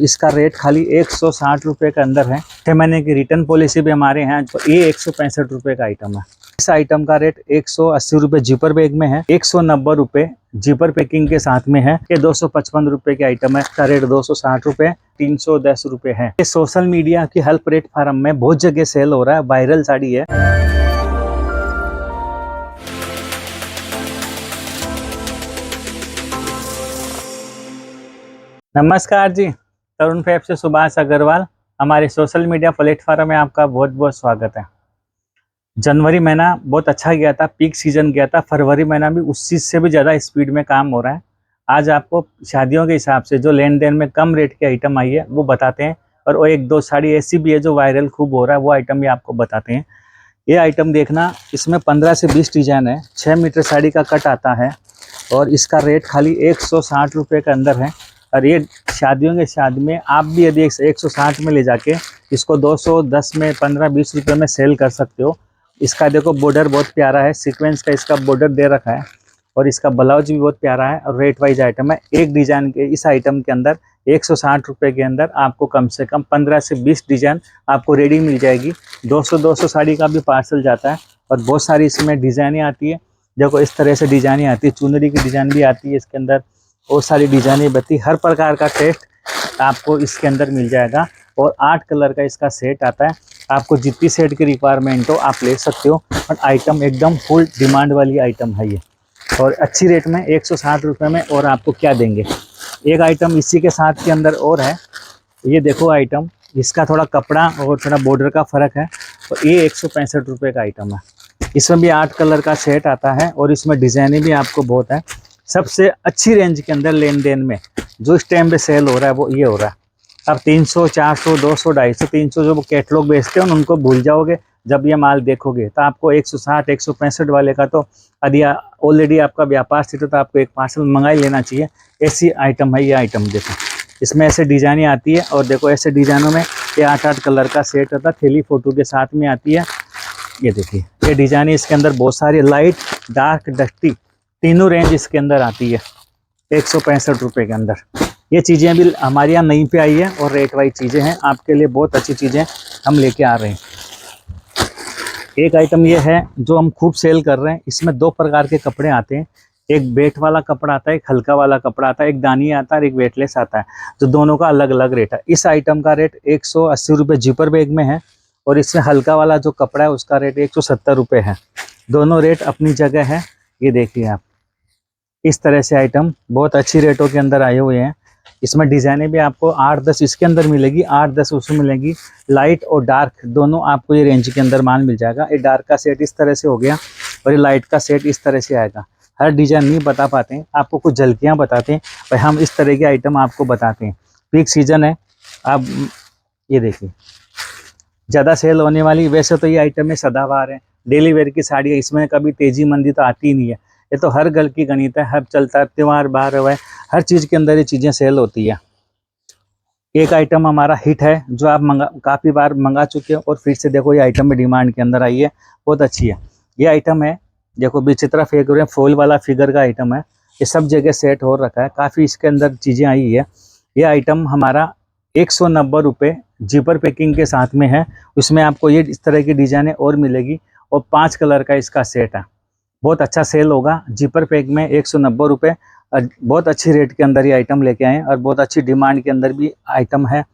इसका रेट खाली 160 रुपये के अंदर है। 6 महीने की रिटर्न पॉलिसी भी हमारे यहाँ। तो ये 165 रुपये का आइटम है। इस आइटम का रेट 180 रुपये जीपर बैग में है, 190 रुपये जीपर पैकिंग के साथ में है। ये 255 रुपये के आइटम है। इसका रेट 260 रुपये, 310 रुपये है। ये सोशल मीडिया की हेल्प प्लेटफॉर्म में बहुत जगह सेल हो रहा है, वायरल साड़ी है। नमस्कार जी, तरुण फैब से सुभाष अग्रवाल। हमारे सोशल मीडिया प्लेटफॉर्म में आपका बहुत बहुत स्वागत है। जनवरी महीना बहुत अच्छा गया था, पीक सीजन गया था। फरवरी महीना भी उस चीज़ से भी ज़्यादा स्पीड में काम हो रहा है। आज आपको शादियों के हिसाब से जो लेन देन में कम रेट की आइटम आई है वो बताते हैं, और वो एक दो साड़ी ऐसी भी है जो वायरल खूब हो रहा है, वो आइटम भी आपको बताते हैं। ये आइटम देखना, इसमें 15 से 20 डिज़ाइन है। 6 मीटर साड़ी का कट आता है और इसका रेट खाली 160 रुपये के अंदर है। और ये शादियों के शादी में आप भी यदि 160 में ले जाके इसको 210 में 15-20 रुपये में सेल कर सकते हो। इसका देखो बॉर्डर बहुत प्यारा है, सीक्वेंस का इसका बॉर्डर दे रखा है, और इसका ब्लाउज भी बहुत प्यारा है। और रेट वाइज आइटम है। एक डिज़ाइन के इस आइटम के अंदर 160 रुपये के अंदर आपको कम से कम 15 से 20 डिज़ाइन आपको रेडी मिल जाएगी। 200 साड़ी का भी पार्सल जाता है, और बहुत सारी इसमें डिज़ाइनें आती है। देखो इस तरह से डिज़ाइनें आती है, चुनरी की डिज़ाइन भी आती है इसके अंदर, बहुत सारी डिज़ाइनें बती। हर प्रकार का टेस्ट आपको इसके अंदर मिल जाएगा। और 8 कलर का इसका सेट आता है। आपको जितनी सेट की रिक्वायरमेंट हो आप ले सकते हो। और आइटम एकदम फुल डिमांड वाली आइटम है ये, और अच्छी रेट में 160 रुपये में। और आपको क्या देंगे, एक आइटम इसी के साथ के अंदर और है। ये देखो आइटम, इसका थोड़ा कपड़ा और थोड़ा बॉर्डर का फ़र्क है। और ये 165 रुपये का आइटम है। इसमें भी 8 कलर का सेट आता है, और इसमें डिज़ाइनें भी आपको बहुत है। सबसे अच्छी रेंज के अंदर लेन देन में जो इस टाइम पे सेल हो रहा है वो ये हो रहा है। अब 300, 400, 200, 250, 300 जो कैटलॉग बेचते हैं उनको भूल जाओगे। जब ये माल देखोगे तो आपको 160, 165 वाले का तो यदि ऑलरेडी आपका व्यापार स्थित है तो आपको एक पार्सल मंगा ही लेना चाहिए। ऐसी आइटम है ये आइटम। देखो इसमें ऐसे डिज़ाइनें आती है, और देखो ऐसे डिज़ाइनों में ये 8-8 कलर का सेट होता है। थैली फोटो के साथ में आती है। ये देखिए ये डिज़ाइन इसके अंदर बहुत सारी, लाइट, डार्क, डस्टी, तीनों रेंज इसके अंदर आती है 165 रुपये के अंदर। ये चीज़ें भी हमारे यहाँ नहीं पे आई है, और रेट वाइज चीज़ें हैं। आपके लिए बहुत अच्छी चीज़ें हम लेके आ रहे हैं। एक आइटम ये है जो हम खूब सेल कर रहे हैं। इसमें 2 प्रकार के कपड़े आते हैं। एक वेट वाला कपड़ा आता है, एक हल्का वाला कपड़ा आता है। एक दानी आता है और एक वेटलेस आता है, जो दोनों का अलग अलग रेट है। इस आइटम का रेट 180 रुपये जीपर बैग में है, और इसमें हल्का वाला जो कपड़ा है उसका रेट 170 रुपये है। दोनों रेट अपनी जगह है। ये देखिए आप, इस तरह से आइटम बहुत अच्छी रेटों के अंदर आए हुए हैं। इसमें डिज़ाइनें भी आपको 8-10 इसके अंदर मिलेगी, 8-10 उसमें मिलेगी। लाइट और डार्क दोनों आपको ये रेंज के अंदर माल मिल जाएगा। ये डार्क का सेट इस तरह से हो गया, और ये लाइट का सेट इस तरह से आएगा। हर डिज़ाइन नहीं बता पाते हैं, आपको कुछ झलकियाँ बताते हैं भाई, हम इस तरह के आइटम आपको बताते हैं। पीक सीजन है, आप ये देखिए ज़्यादा सेल होने वाली। वैसे तो ये आइटम में सदाबहार है, डेली वेयर की साड़ी है, इसमें कभी तेज़ी मंदी तो आती ही नहीं है। ये तो हर घर की गणित है, हर चलता त्यौहार बाहर हुआ है, हर चीज़ के अंदर ये चीज़ें सेल होती है। एक आइटम हमारा हिट है जो आप काफ़ी बार मंगा चुके हो, और फिर से देखो ये आइटम में डिमांड के अंदर आई है, बहुत अच्छी है। ये आइटम है, देखो विचित्रा फेंक रहे हैं, फॉल वाला फिगर का आइटम है। ये सब जगह सेट हो रखा है, काफ़ी इसके अंदर चीज़ें आई है। ये आइटम हमारा 190 रुपये जीपर पैकिंग के साथ में है। उसमें आपको ये इस तरह की डिज़ाइनें और मिलेगी, और 5 कलर का इसका सेट है। बहुत अच्छा सेल होगा। जीपर पैक में 190 रुपये, बहुत अच्छी रेट के अंदर ये आइटम लेके आए हैं, और बहुत अच्छी डिमांड के अंदर भी आइटम है।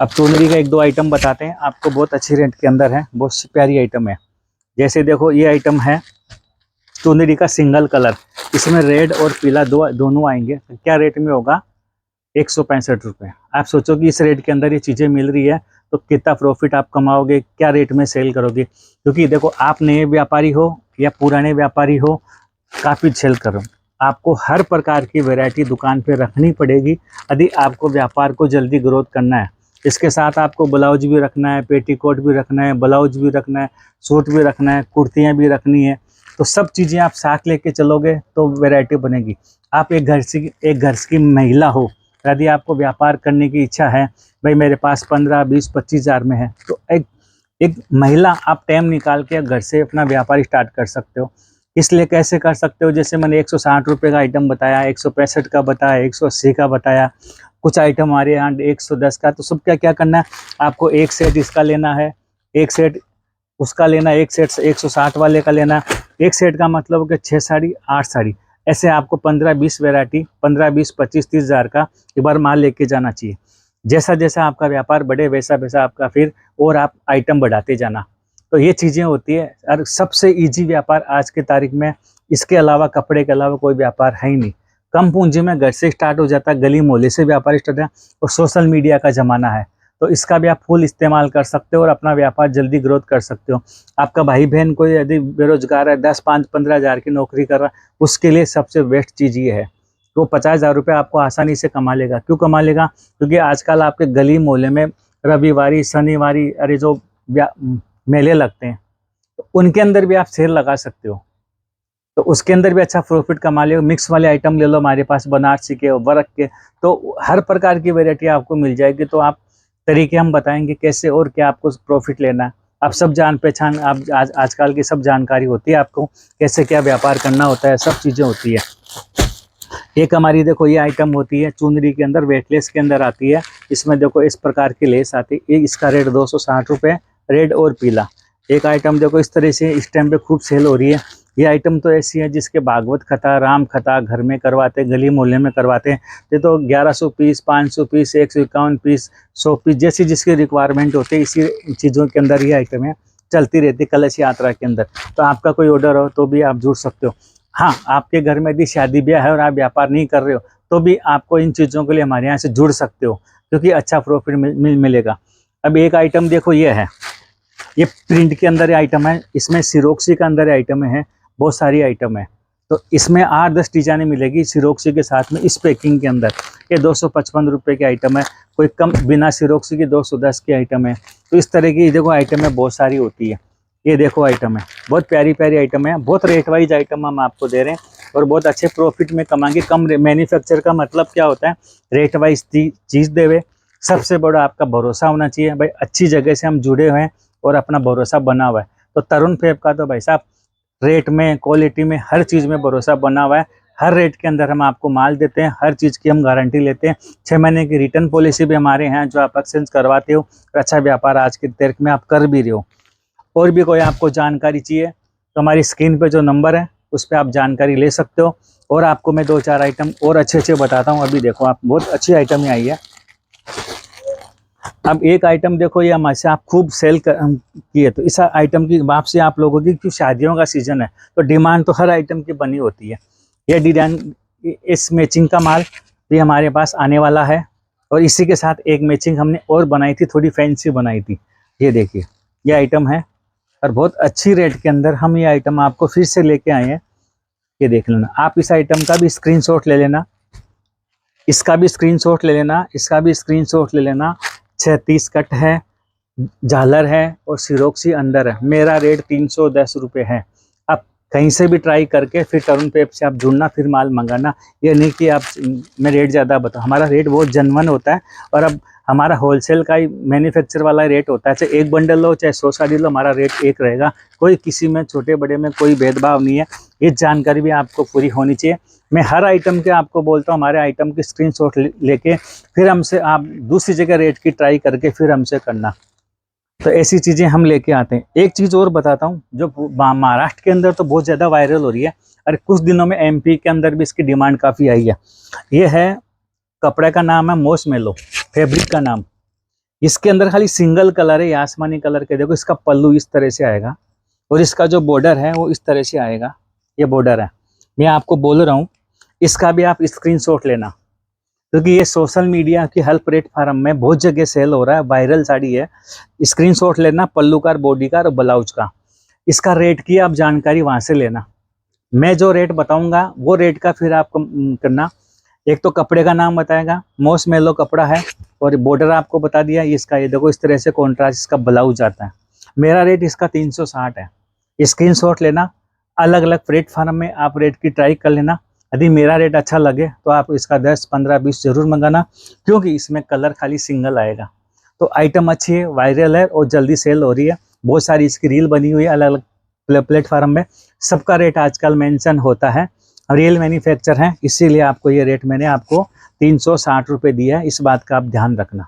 अब चुनरी का 1-2 आइटम बताते हैं आपको, बहुत अच्छी रेट के अंदर है, बहुत प्यारी आइटम है। जैसे देखो ये आइटम है चुनरी का सिंगल कलर, इसमें रेड और पीला दोनों आएंगे। क्या रेट में होगा, 165 रुपये। आप सोचो कि इस रेट के अंदर ये चीज़ें मिल रही है तो कितना प्रॉफिट आप कमाओगे, क्या रेट में सेल करोगे। क्योंकि देखो आप नए व्यापारी हो या पुराने व्यापारी हो, काफ़ी सेल करो, आपको हर प्रकार की वैरायटी दुकान पे रखनी पड़ेगी यदि आपको व्यापार को जल्दी ग्रोथ करना है। इसके साथ आपको ब्लाउज भी रखना है, पेटीकोट भी रखना है, ब्लाउज भी रखना है, सूट भी रखना है, कुर्तियाँ भी रखनी है। तो सब चीज़ें आप साथ लेके चलोगे तो वैरायटी बनेगी। आप एक घर की महिला हो, यदि आपको व्यापार करने की इच्छा है, भाई मेरे पास 15, 20, 25 हज़ार में है, तो एक महिला आप टाइम निकाल के घर से अपना व्यापार स्टार्ट कर सकते हो। इसलिए कैसे कर सकते हो, जैसे मैंने 160 रुपये का आइटम बताया, 165 का बताया, 180 का बताया, कुछ आइटम हमारे यहाँ 110 का। तो सब क्या क्या करना है, आपको एक सेट इसका लेना है, एक सेट उसका लेना है, एक सेट 160 वाले का लेना है। एक सेट का मतलब कि 6 साड़ी 8 साड़ी, ऐसे आपको 15-20 वैरायटी, 15-20-25-30 हज़ार का एक बार माल लेके जाना चाहिए। जैसा जैसा आपका व्यापार बढ़े वैसा वैसा आपका फिर और आप आइटम बढ़ाते जाना। तो ये चीज़ें होती है। और सबसे ईजी व्यापार आज के तारीख में, इसके अलावा कपड़े के अलावा कोई व्यापार है ही नहीं। कम पूंजी में घर से स्टार्ट हो जाता है, गली मोहल्ले से व्यापार स्टार्ट है, और सोशल मीडिया का ज़माना है। तो इसका भी आप फुल इस्तेमाल कर सकते हो और अपना व्यापार जल्दी ग्रोथ कर सकते हो। आपका भाई बहन कोई यदि बेरोजगार है, 10-5-15 हज़ार की नौकरी कर रहा है, उसके लिए सबसे बेस्ट चीज़ ये है। तो 50 हज़ार रुपये आपको आसानी से कमा लेगा। क्यों कमा लेगा? क्योंकि आजकल आपके गली मोहल्ले में रविवारी शनिवारी अरे जो मेले लगते हैं, तो उनके अंदर भी आप सेल लगा सकते हो। तो उसके अंदर भी अच्छा प्रॉफिट कमा लियो। मिक्स वाले आइटम ले लो हमारे पास, बनारसी के, वर्क के, तो हर प्रकार की वैरायटी आपको मिल जाएगी। तो आप तरीके हम बताएंगे कैसे और क्या आपको प्रॉफिट लेना है। आप सब जान पहचान, आप आजकल की सब जानकारी होती है आपको, कैसे क्या व्यापार करना होता है, सब चीज़ें होती है। एक हमारी देखो ये आइटम होती है चुनरी के अंदर, वेटलेस के अंदर आती है। इसमें देखो इस प्रकार की लेस आती है। इसका रेट 260 रुपये, रेड और पीला। एक आइटम देखो इस तरह से इस टाइम पे खूब सेल हो रही है। ये आइटम तो ऐसी है जिसके भागवत कथा, राम कथा घर में करवाते, गली मोहल्ले में करवाते हैं। ये तो 1100 पीस, 500 पीस, 151 पीस, 100 पीस, जैसी जिसकी रिक्वायरमेंट होती है, इसी चीज़ों के अंदर ये आइटम है चलती रहती कलश यात्रा के अंदर। तो आपका कोई ऑर्डर हो तो भी आप जुड़ सकते हो। हाँ, आपके घर में यदि शादी ब्याह है और आप व्यापार नहीं कर रहे हो, तो भी आपको इन चीज़ों के लिए हमारे यहाँ से जुड़ सकते हो, क्योंकि अच्छा प्रॉफिट मिलेगा। अब एक आइटम देखो ये है, ये प्रिंट के अंदर आइटम है, इसमें सिरोक्सी का अंदर आइटम है, बहुत सारी आइटम है। तो इसमें 8-10 डिजाइनें मिलेगी सिरोक्सी के साथ में इस पैकिंग के अंदर। ये 255 रुपये की आइटम है, कोई कम बिना सिरोक्सी की 210 की आइटम है। तो इस तरह की देखो आइटम है, बहुत सारी होती है। ये देखो आइटम है, बहुत प्यारी प्यारी आइटम है, बहुत रेट वाइज आइटम हम आपको दे रहे हैं और बहुत अच्छे प्रॉफिट में कमाएंगे। कम मैन्युफैक्चर का मतलब क्या होता है, रेट वाइज चीज़ देवे। सबसे बड़ा आपका भरोसा होना चाहिए भाई, अच्छी जगह से हम जुड़े हुए हैं और अपना भरोसा बना हुआ है। तो तरुण फैब का तो भाई साहब रेट में, क्वालिटी में, हर चीज़ में भरोसा बना हुआ है। हर रेट के अंदर हम आपको माल देते हैं, हर चीज़ की हम गारंटी लेते हैं। 6 महीने की रिटर्न पॉलिसी भी हमारे हैं, जो आप एक्सचेंज करवाते हो और अच्छा व्यापार आज की तारीख में आप कर भी रहे हो। और भी कोई आपको जानकारी चाहिए तो हमारी स्क्रीन पे जो नंबर है उस पर आप जानकारी ले सकते हो। और आपको मैं 2-4 आइटम और अच्छे अच्छे बताता हूँ। अभी देखो आप, बहुत अच्छी आइटम ही आई है। अब एक आइटम देखो, ये हमारे से आप खूब सेल की है। तो इस आइटम की वापसी आप लोगों की, क्योंकि शादियों का सीजन है तो डिमांड तो हर आइटम की बनी होती है। ये डिजाइन, इस मैचिंग का माल भी हमारे पास आने वाला है। और इसी के साथ एक मैचिंग हमने और बनाई थी, थोड़ी फैंसी बनाई थी। ये देखिए ये आइटम है और बहुत अच्छी रेट के अंदर हम ये आइटम आपको फिर से लेके आए हैं। ये देख लेना, आप इस आइटम का भी स्क्रीनशॉट ले लेना, इसका भी स्क्रीनशॉट ले लेना, इसका भी स्क्रीनशॉट ले लेना। 36 कट है, झालर है और सिरोक्सी अंदर है। मेरा रेट 310 रुपये है। आप कहीं से भी ट्राई करके फिर तरुण पेप से आप जुड़ना, फिर माल मंगाना। ये नहीं कि आप मैं रेट ज़्यादा बताऊँ, हमारा रेट बहुत जेन्युइन होता है। और अब हमारा होलसेल का ही मैन्युफैक्चर वाला रेट होता है, चाहे 1 बंडल लो चाहे 100 साड़ी लो, हमारा रेट एक रहेगा। कोई किसी में छोटे बड़े में कोई भेदभाव नहीं है। ये जानकारी भी आपको पूरी होनी चाहिए। मैं हर आइटम के आपको बोलता हूँ, हमारे आइटम की स्क्रीनशॉट लेके फिर हमसे आप दूसरी जगह रेट की ट्राई करके फिर हमसे करना। तो ऐसी चीज़ें हम लेके आते हैं। एक चीज़ और बताता हूँ जो महाराष्ट्र के अंदर तो बहुत ज़्यादा वायरल हो रही है, और कुछ दिनों में एमपी के अंदर भी इसकी डिमांड काफ़ी आई है। ये है, कपड़े का नाम है मॉशमेलो, फैब्रिक का नाम। इसके अंदर खाली सिंगल कलर है, ये आसमानी कलर के। देखो इसका पल्लू इस तरह से आएगा और इसका जो बॉर्डर है वो इस तरह से आएगा। ये बॉर्डर है, मैं आपको बोल रहा हूँ। इसका भी आप स्क्रीनशॉट लेना, क्योंकि ये सोशल मीडिया की हर प्लेटफार्म में बहुत जगह सेल हो रहा है, वायरल साड़ी है। स्क्रीनशॉट लेना, पल्लू का, बॉडी का और ब्लाउज का। इसका रेट की आप जानकारी वहाँ से लेना। मैं जो रेट बताऊंगा वो रेट का फिर आपको करना। एक तो कपड़े का नाम बताएगा, मॉशमेलो कपड़ा है, और बॉर्डर आपको बता दिया इसका। ये देखो इस तरह से कॉन्ट्रास्ट इसका ब्लाउज आता है। मेरा रेट इसका 360 है। स्क्रीनशॉट लेना, अलग अलग प्लेटफार्म में आप रेट की ट्राई कर लेना। यदि मेरा रेट अच्छा लगे तो आप इसका 10, 15, 20 जरूर मंगाना, क्योंकि इसमें कलर खाली सिंगल आएगा। तो आइटम अच्छी है, वायरल है और जल्दी सेल हो रही है। बहुत सारी इसकी रील बनी हुई है अलग अलग प्लेटफार्म में। सबका रेट आजकल मेंशन होता है, रियल मैन्युफैक्चर हैं, इसीलिए आपको ये रेट मैंने आपको 360 रुपये दिया है, इस बात का आप ध्यान रखना।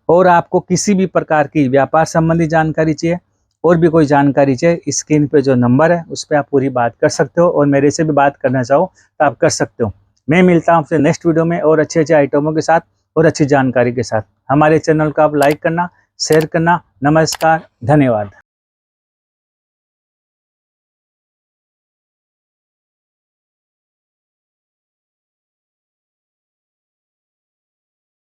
और आपको किसी भी प्रकार की व्यापार संबंधी जानकारी चाहिए और भी कोई जानकारी चाहिए, स्क्रीन पे जो नंबर है उस पर आप पूरी बात कर सकते हो, और मेरे से भी बात करना चाहो तो आप कर सकते हो। मैं मिलता हूँ आपसे नेक्स्ट वीडियो में और अच्छे अच्छे आइटमों के साथ और अच्छी जानकारी के साथ। हमारे चैनल को आप लाइक करना, शेयर करना। नमस्कार, धन्यवाद।